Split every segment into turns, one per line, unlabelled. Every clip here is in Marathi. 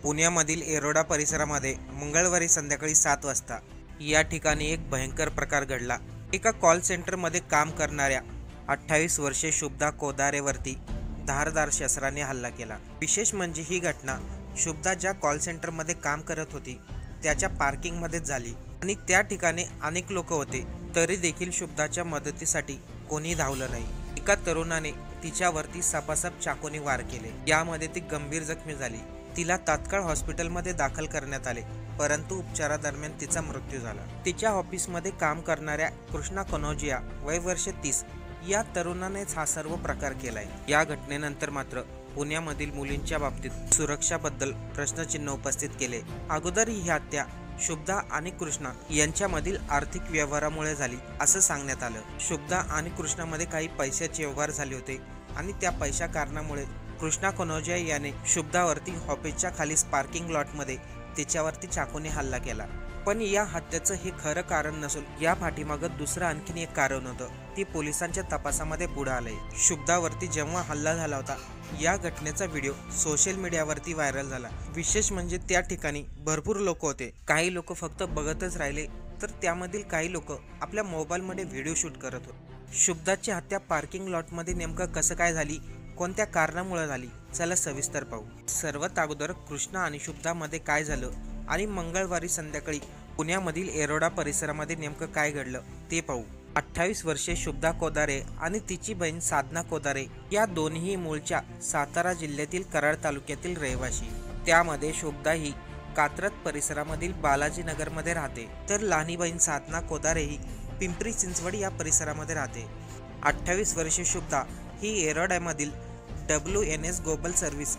पुण्यामधील येरोडा परिसरामध्ये मंगळवारी संध्याकाळी 7 वाजता या ठिकाणी एक भयंकर प्रकार घडला। एका कॉल सेंटरमध्ये काम करणाऱ्या 28 वर्षीय शुभदा कोदारेवरती धारदार शस्त्राने हल्ला केला। विशेष म्हणजे ही घटना शुभदा ज्या कॉल सेंटरमध्ये काम करत होती त्याच्या पार्किंगमध्ये झाली आणि त्या ठिकाणी अनेक लोक होते, तरी देखील शुभदाच्या मदतीसाठी कोणी धावलं नाही। एका तरुणाने तिच्यावरती सपासप चाकूने वार केले, यामध्ये ती गंभीर जखमी झाली। तिला तात्काळ हॉस्पिटलमध्ये दाखल करण्यात आले, परंतु उपचारादरम्यान तिचा मृत्यू झाला। तिच्या ऑफिसमध्ये काम करणाऱ्या कृष्णा कनोजिया वय वर्ष 30 या तरुणानेच हा सर्व प्रकार केलाय। या घटनेनंतर मात्र पुण्यामधील मुलींच्या बाबतीत सुरक्षाबद्दल प्रश्नचिन्ह उपस्थित केले। अगोदर ही हत्या शुभदा आणि कृष्णा यांच्यामधील आर्थिक व्यवहारामुळे झाली असं सांगण्यात आलं। शुभदा आणि कृष्णामध्ये काही पैशाचे व्यवहार झाले होते आणि त्या पैशा कारणामुळे कृष्णा कनोजिया याने शुभदावरती ऑफिसच्या खाली पार्किंग लॉटमध्ये तिच्यावरती चाकूने हल्ला केला। पण या हत्येचं हे खरं कारण नसून या पाठीमागं दुसरं आणखीन एक कारण होतं, ती पोलिसांच्या तपासामध्ये पुढे आलंय। शुभदावरती जेव्हा हल्ला झाला होता या घटनेचा व्हिडिओ सोशल मीडियावरती व्हायरल झाला। विशेष म्हणजे त्या ठिकाणी भरपूर लोक होते, काही लोक फक्त बघतच राहिले, तर त्यामधील काही लोक आपल्या मोबाईलमध्ये व्हिडिओ शूट करत होते। शुभदाची हत्या पार्किंग लॉटमध्ये नेमकं कसं काय झाली, कोणत्या कारणामुळे झाली, चला सविस्तर पाहू। सर्वात अगोदर कृष्णा आणि शुभदामध्ये काय झालं आणि मंगळवारी संध्याकाळी पुण्यामधील येरोडा परिसरामध्ये नेमकं काय घडलं ते पाहू। 28 वर्षीय शुभदा कोदारे आणि तिची बहीण साधना कोदारे या दोन्ही मूळच्या सातारा जिल्ह्यातील कराड तालुक्यातील रहिवासी। त्यामध्ये शुभदा ही कात्रज परिसरामधील बालाजी नगरमध्ये राहते, तर लहानी बहीण साधना कोदारे ही पिंपरी चिंचवड या परिसरामध्ये राहते। 28 वर्षीय शुभदा ही येरोड्यामधील WNS ग्लोबल सर्व्हिस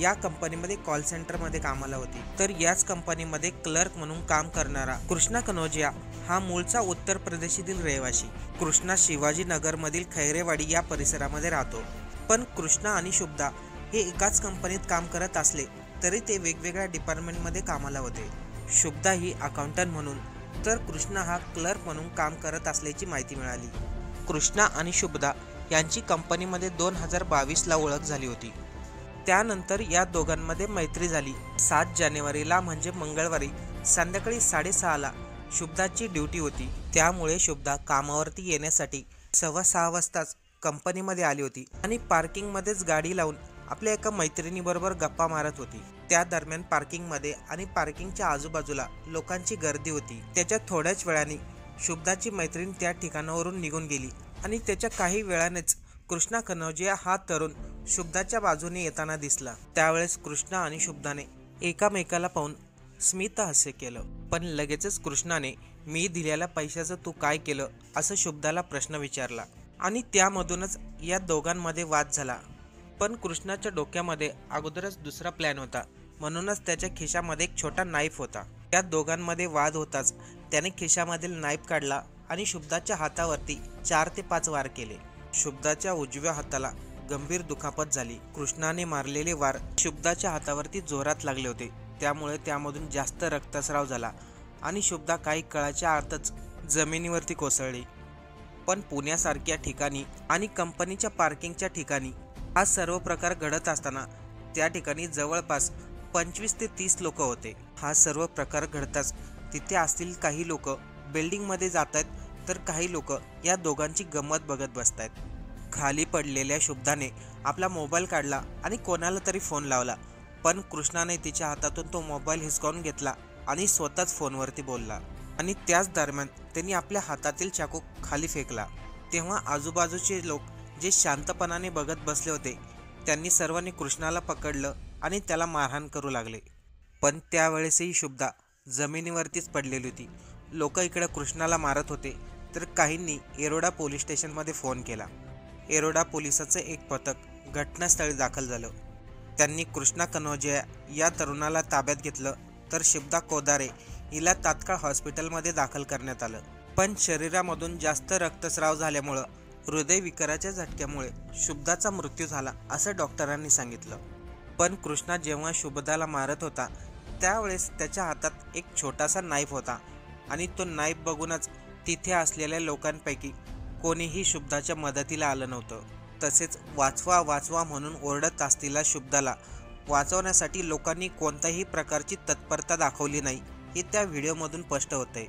या कंपनीमध्ये कॉल सेंटरमध्ये कामाला होती, तर याच कंपनीमध्ये क्लर्क म्हणून काम करणारा कृष्णा कनोजिया हा मूळचा उत्तर प्रदेशातील रहिवासी। कृष्णा शिवाजी नगरमधील खैरेवाडी या परिसरामध्ये राहतो। पण कृष्णा आणि शुभदा हे एकाच कंपनीत काम करत असले तरी ते वेगवेगळ्या डिपार्टमेंटमध्ये कामाला होते। शुभदा ही अकाउंटंट म्हणून तर कृष्णा हा क्लर्क म्हणून काम करत असल्याची माहिती मिळाली। कृष्णा आणि शुभदा यांची कंपनीमध्ये 2022ला ओळख झाली होती। त्यानंतर या दोघांमध्ये मैत्री झाली। 7 जानेवारीला म्हणजे मंगळवारी संध्याकाळी 6:30ला शुभदाची ड्युटी होती, त्यामुळे शुभदा कामावरती येण्यासाठी 6:15 वाजताच कंपनीमध्ये आली होती आणि पार्किंगमध्येच गाडी लावून आपल्या एका मैत्रिणीबरोबर गप्पा मारत होती। त्या दरम्यान पार्किंगमध्ये आणि पार्किंगच्या आजूबाजूला लोकांची गर्दी होती। त्याच्या थोड्याच वेळाने शुभदाची मैत्रीण त्या ठिकाणावरून निघून गेली आणि त्याच्या काही वेळानेच कृष्णा कनोजिया हा तरुण शुभदाच्या बाजूने येताना दिसला। त्यावेळेस कृष्णा आणि शुभदाने एकामेकाला पाहून स्मित हास्य केलं, पण लगेचच कृष्णाने मी दिलेल्या पैशाचं तू काय केलं असं शुभदाला प्रश्न विचारला आणि त्यामधूनच या दोघांमध्ये वाद झाला। पण कृष्णाच्या डोक्यामध्ये अगोदरच दुसरा प्लॅन होता, म्हणूनच त्याच्या खिशामध्ये एक छोटा नाईफ होता। त्या दोघांमध्ये वाद होताच त्याने खिशामधील नाईफ काढला आणि शुभदाच्या हातावरती 4 ते 5 वार केले। शुभदाच्या उजव्या हाताला गंभीर दुखापत झाली। कृष्णाने मारलेले वार शुभदाच्या हातावरती जोरात लागले होते, त्यामुळे त्यामधून जास्त रक्तस्राव झाला आणि शुभदा काही काळाच्या आतच जमिनीवरती कोसळली। पण पुण्यासारख्या ठिकाणी आणि कंपनीच्या पार्किंगच्या ठिकाणी हा सर्व प्रकार घडत असताना त्या ठिकाणी जवळपास 25 ते 30 लोक होते। हा सर्व प्रकार घडताच तिथे असतील काही लोक बिल्डिंगमध्ये जात आहेत, तर काही लोक या दोघांची गंमत बघत बसतायत। खाली पडलेल्या शुभदाने आपला मोबाईल काढला आणि कोणाला तरी फोन लावला, पण कृष्णाने तिच्या हातातून तो मोबाईल हिसकावून घेतला आणि स्वतःच फोनवरती बोलला आणि त्याच दरम्यान त्यांनी आपल्या हातातील चाकू खाली फेकला। तेव्हा आजूबाजूचे लोक जे शांतपणाने बघत बसले होते त्यांनी सर्वांनी कृष्णाला पकडलं आणि त्याला मारहाण करू लागले। पण त्यावेळेसही शुभदा जमिनीवरतीच पडलेली होती। लोक इकडे कृष्णाला मारत होते, तर काहींनी येरोडा पोलीस स्टेशनमध्ये फोन केला। येरोडा पोलिसाचं एक पथक घटनास्थळी दाखल झालं। त्यांनी कृष्णा कनोजिया या तरुणाला ताब्यात घेतलं, तर शुभदा कोदारे हिला तात्काळ हॉस्पिटलमध्ये दाखल करण्यात आलं। पण शरीरामधून जास्त रक्तस्राव झाल्यामुळं हृदयविकाराच्या झटक्यामुळे शुभदाचा मृत्यू झाला असं डॉक्टरांनी सांगितलं। पण कृष्णा जेव्हा शुभदाला मारत होता त्यावेळेस त्याच्या हातात एक छोटासा नाईफ होता आणि तो नाईफ बघूनच तिथे असलेल्या लोकांपैकी कोणीही शुभदाच्या मदतीला आलं नव्हतं। तसेच वाचवा वाचवा म्हणून ओरडत असलेल्या शुभदाला वाचवण्यासाठी लोकांनी कोणत्याही प्रकारची तत्परता दाखवली नाही हे त्या व्हिडिओमधून स्पष्ट होतंय।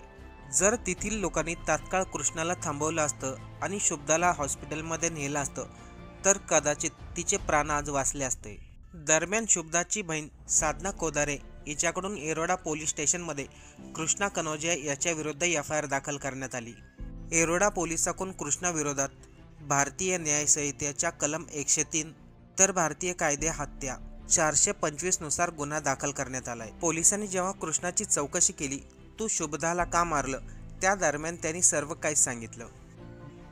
जर तेथील लोकांनी तात्काळ कृष्णाला थांबवलं असतं आणि शुभदाला हॉस्पिटलमध्ये नेलं असतं तर कदाचित तिचे प्राण आज वाचले असते। दरम्यान शुभदाची बहीण साधना कोदारे हिच्याकडून येरोडा पोलीस स्टेशनमध्ये कृष्णा कनोजिया याच्याविरुद्ध FIR दाखल करण्यात आली। येरोडा पोलिसांकडून कृष्णाविरोधात भारतीय न्याय संहितेच्या कलम 103 तर भारतीय कायदे हत्या 425 नुसार गुन्हा दाखल करण्यात आलाय। पोलिसांनी जेव्हा कृष्णाची चौकशी केली, तू शुभदाला का मारलं, त्या दरम्यान त्यांनी सर्व काही सांगितलं।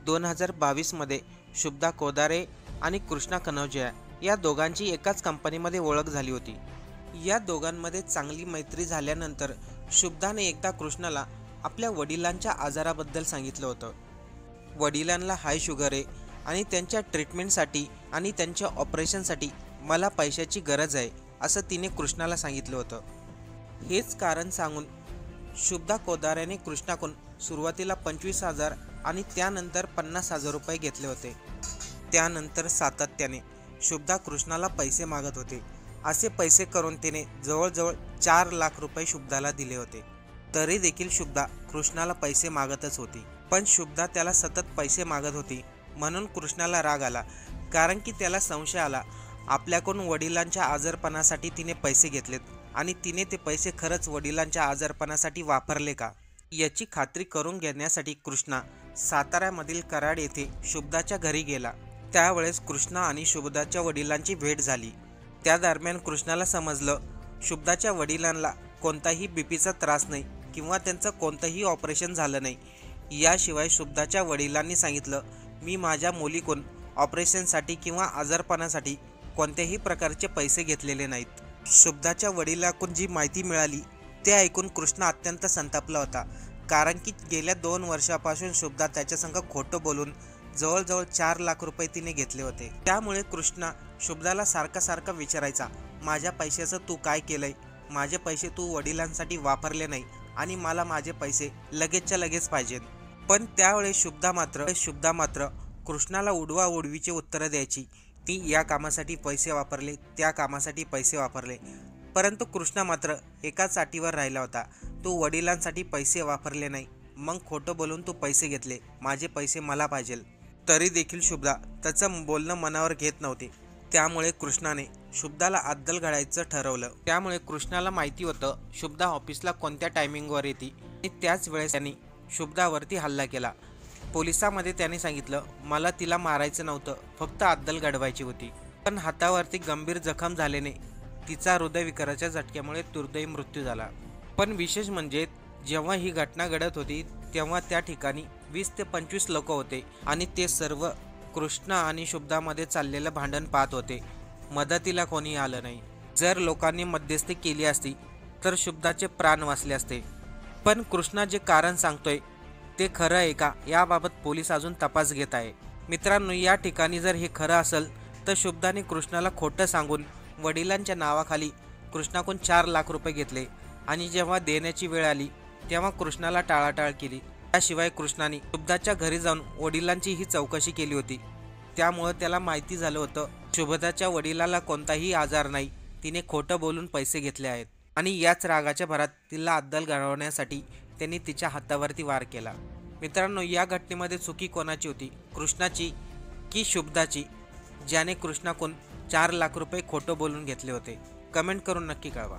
2022 मध्ये शुभदा कोदारे आणि कृष्णा कनोजिया या दोघांची एकाच कंपनीमध्ये ओळख झाली होती। या दोघांमध्ये चांगली मैत्री झाल्यानंतर शुभदाने एकदा कृष्णाला आपल्या वडिलांच्या आजाराबद्दल सांगितलं होतं। वडिलांना हाय शुगर आहे आणि त्यांच्या ट्रीटमेंटसाठी आणि त्यांच्या ऑपरेशनसाठी मला पैशाची गरज आहे असं तिने कृष्णाला सांगितलं होतं। हेच कारण सांगून शुभदा कोदारेने कृष्णाकडून सुरुवातीला 25,000 आणि त्यानंतर 50,000 रुपये घेतले होते। त्यानंतर सातत्याने शुभदा कृष्णाला पैसे मागत होते। असे पैसे करून तिने जवळजवळ 4 लाख रुपये शुभदाला दिले होते। तरी देखील शुभदा कृष्णाला पैसे मागतच होती। पण शुभदा त्याला सतत पैसे मागत होती म्हणून कृष्णाला राग आला, कारण की त्याला संशय आला आपल्याकडून वडिलांच्या आजारपणासाठी तिने पैसे घेतलेत आणि तिने ते पैसे खरंच वडिलांच्या आजारपणासाठी वापरले का याची खात्री करून घेण्यासाठी कृष्णा साताऱ्यामधील कराड येथे शुभदाच्या घरी गेला। त्यावेळेस कृष्णा आणि शुभदाच्या वडिलांची भेट झाली। त्या दरम्यान कृष्णाला समजलं शुभदाच्या वडिलांना कोणताही बीपीचा त्रास नाही किंवा त्यांचं कोणतंही ऑपरेशन झालं नाही। याशिवाय शुभदाच्या वडिलांनी सांगितलं, मी माझ्या मुलीकडून ऑपरेशनसाठी किंवा आजारपणासाठी कोणत्याही प्रकारचे पैसे घेतलेले नाहीत। शुभदाच्या वडिलांकडून जी माहिती मिळाली ते ऐकून कृष्णा अत्यंत संतापला होता, कारण की गेल्या 2 वर्षापासून शुभदा त्याच्या संग खोटं बोलून जवळजवळ 4 लाख रुपये तिने घेतले होते। त्यामुळे कृष्णा शुभदाला सारखा विचारायचा, माझ्या पैशाचं तू काय केलंय, माझे पैसे तू वडिलांसाठी वापरले नाही आणि मला माझे पैसे लगेचच्या लगेच पाहिजेत। पण त्यावेळेस शुभदा मात्र कृष्णाला उडवाउडवीची उत्तरं द्यायची, ती या कामासाठी पैसे वापरले, त्या कामासाठी पैसे वापरले। परंतु कृष्णा मात्र एकाच अटीवर राहिला होता, तू वडिलांसाठी पैसे वापरले नाही, मग खोटं बोलून तू पैसे घेतले, माझे पैसे मला पाहिजे। तरी देखील शुभदा त्याचं बोलणं मनावर घेत नव्हते। त्यामुळे कृष्णाने शुभदाला अद्दल घडायचं ठरवलं। त्यामुळे कृष्णाला माहिती होतं शुभदा ऑफिसला कोणत्या टायमिंगवर येते आणि त्याच वेळेस त्यांनी शुभदावरती हल्ला केला। पोलिसांमध्ये त्याने सांगितलं, मला तिला मारायचं नव्हतं, फक्त अद्दल घडवायची होती। पण हातावरती गंभीर जखम झाल्याने तिचा हृदयविकाराच्या झटक्यामुळे दुर्दैवी मृत्यू झाला। पण विशेष म्हणजे जेव्हा ही घटना घडत होती तेव्हा त्या ठिकाणी 20 ते 25 लोक होते आणि ते सर्व कृष्णा आणि शुभदामध्ये चाललेलं भांडण पाहत होते। मदतीला कोणी आलं नाही। जर लोकांनी मध्यस्थी केली असती तर शुभदाचे प्राण वाचले असते। पण कृष्णा जे कारण सांगतोय ते खरं आहे का याबाबत पोलीस अजून तपास घेत आहे। मित्रांनो, या ठिकाणी जर हे खरं असेल तर शुभदाने कृष्णाला खोटं सांगून वडिलांच्या नावाखाली कृष्णाकडून 4 लाख रुपये घेतले आणि जेव्हा देण्याची वेळ आली तेव्हा कृष्णाला टाळाटाळ केली। त्याशिवाय कृष्णाने शुभदाच्या घरी जाऊन वडिलांची ही चौकशी केली होती। त्यामुळे त्याला माहिती झालं होतं शुभदाच्या वडिलाला कोणताही आजार नाही, तिने खोटं बोलून पैसे घेतले आहेत आणि याच रागाच्या भरात तिला अद्दल घडवण्यासाठी त्यांनी तिच्या हातावरती वार केला। मित्रांनो, या घटनेमध्ये चुकी कोणाची होती, कृष्णाची की शुभदाची, ज्याने कृष्णाकडून 4 लाख रुपये खोटं बोलून घेतले होते? कमेंट करून नक्की कळवा।